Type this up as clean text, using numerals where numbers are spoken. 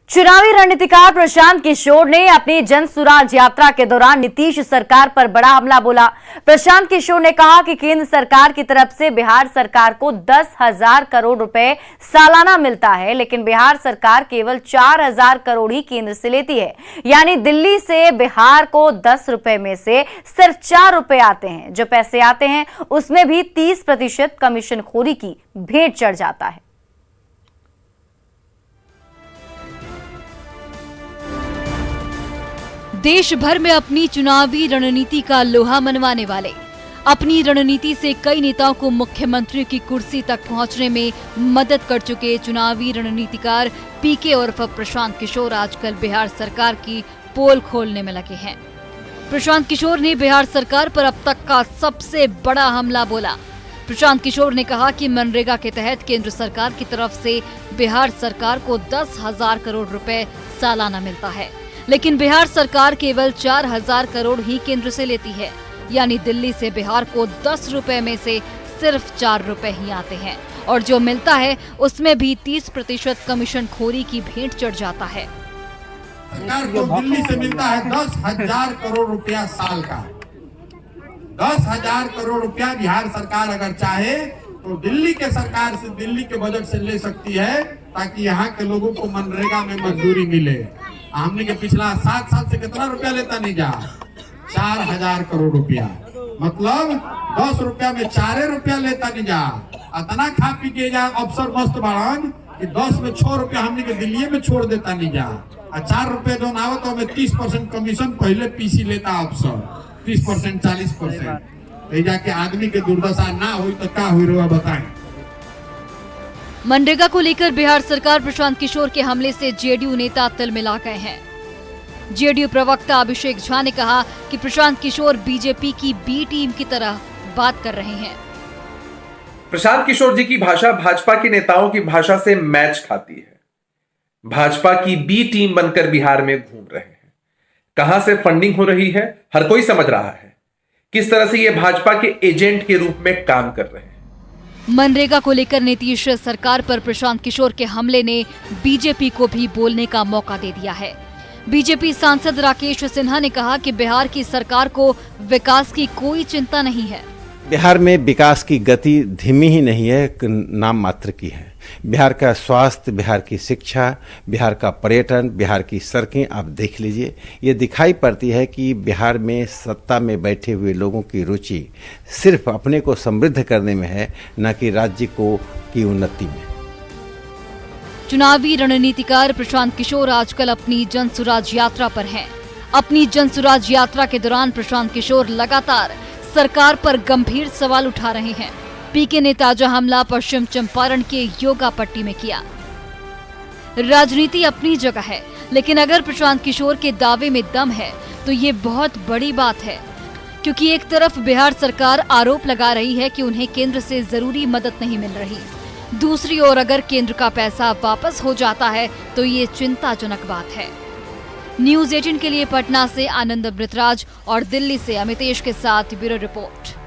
चुनावी रणनीतिकार प्रशांत किशोर ने अपनी जन सुराज यात्रा के दौरान नीतीश सरकार पर बड़ा हमला बोला। प्रशांत किशोर ने कहा कि केंद्र सरकार की तरफ से बिहार सरकार को 10,000 करोड़ रुपए सालाना मिलता है, लेकिन बिहार सरकार केवल 4,000 करोड़ ही केंद्र से लेती है। यानी दिल्ली से बिहार को 10 रुपए में से सिर्फ 4 रुपए आते हैं। जो पैसे आते हैं उसमें भी 30% कमीशनखोरी की भेंट चढ़ जाता है। देश भर में अपनी चुनावी रणनीति का लोहा मनवाने वाले, अपनी रणनीति से कई नेताओं को मुख्यमंत्री की कुर्सी तक पहुंचने में मदद कर चुके चुनावी रणनीतिकार पीके उर्फ प्रशांत किशोर आजकल बिहार सरकार की पोल खोलने में लगे हैं। प्रशांत किशोर ने बिहार सरकार पर अब तक का सबसे बड़ा हमला बोला। प्रशांत किशोर ने कहा कि मनरेगा के तहत केंद्र सरकार की तरफ से बिहार सरकार को 10,000 करोड़ रुपए सालाना मिलता है, लेकिन बिहार सरकार केवल 4,000 करोड़ ही केंद्र से लेती है। यानी दिल्ली से बिहार को 10 रुपए में से सिर्फ 4 रुपए ही आते हैं, और जो मिलता है उसमें भी 30% कमीशनखोरी की भेंट चढ़ जाता है। सरकार को दिल्ली से मिलता है 10,000 करोड़ रुपया साल का। 10,000 करोड़ रुपया बिहार सरकार अगर चाहे तो दिल्ली के सरकार से, दिल्ली के बजट से ले सकती है, ताकि यहाँ के लोगों को मनरेगा में मजदूरी मिले। हमने के पिछला 7 साल से कितना रुपया लेता नहीं जा, 4,000 करोड़ रुपया। मतलब 10 रुपया में 4 रुपया लेता नहीं जा। इतना खा पी के जा अफसर मस्त बाड़न कि 10 में 6 रुपया हमने के दिल्ली में छोड़ देता नहीं जा। 4 रुपया जो ना आवत में 30% कमीशन पहले पीसी लेता अफसर, 30% 40%। जाके आदमी के दुर्दशा ना हुई तो क्या हुई रहा बताएं। मनरेगा को लेकर बिहार सरकार प्रशांत किशोर के हमले से जेडीयू नेता तिलमिला गए हैं। जेडीयू प्रवक्ता अभिषेक झा ने कहा कि प्रशांत किशोर बीजेपी की बी टीम की तरह बात कर रहे हैं। प्रशांत किशोर जी की भाषा भाजपा के नेताओं की भाषा से मैच खाती है। भाजपा की बी टीम बनकर बिहार में घूम रहे हैं। कहां से फंडिंग हो रही है हर कोई समझ रहा है। किस तरह से ये भाजपा के एजेंट के रूप में काम कर रहे हैं। मनरेगा को लेकर नीतीश सरकार पर प्रशांत किशोर के हमले ने बीजेपी को भी बोलने का मौका दे दिया है। बीजेपी सांसद राकेश सिन्हा ने कहा कि बिहार की सरकार को विकास की कोई चिंता नहीं है। बिहार में विकास की गति धीमी ही नहीं है, नाम मात्र की है। बिहार का स्वास्थ्य, बिहार की शिक्षा, बिहार का पर्यटन, बिहार की सड़कें आप देख लीजिए। ये दिखाई पड़ती है कि बिहार में सत्ता में बैठे हुए लोगों की रुचि सिर्फ अपने को समृद्ध करने में है, न कि राज्य को की उन्नति में। चुनावी रणनीतिकार प्रशांत किशोर आजकल अपनी जनसुराज यात्रा पर हैं। अपनी जनसुराज यात्रा के दौरान प्रशांत किशोर लगातार सरकार पर गंभीर सवाल उठा रहे हैं। पीके ने ताजा हमला पश्चिम चंपारण के योगा पट्टी में किया। राजनीति अपनी जगह है, लेकिन अगर प्रशांत किशोर के दावे में दम है तो ये बहुत बड़ी बात है, क्योंकि एक तरफ बिहार सरकार आरोप लगा रही है कि उन्हें केंद्र से जरूरी मदद नहीं मिल रही, दूसरी ओर अगर केंद्र का पैसा वापस हो जाता है तो ये चिंताजनक बात है। न्यूज़ 18 के लिए पटना से आनंद अमृतराज और दिल्ली से अमितेश के साथ ब्यूरो रिपोर्ट।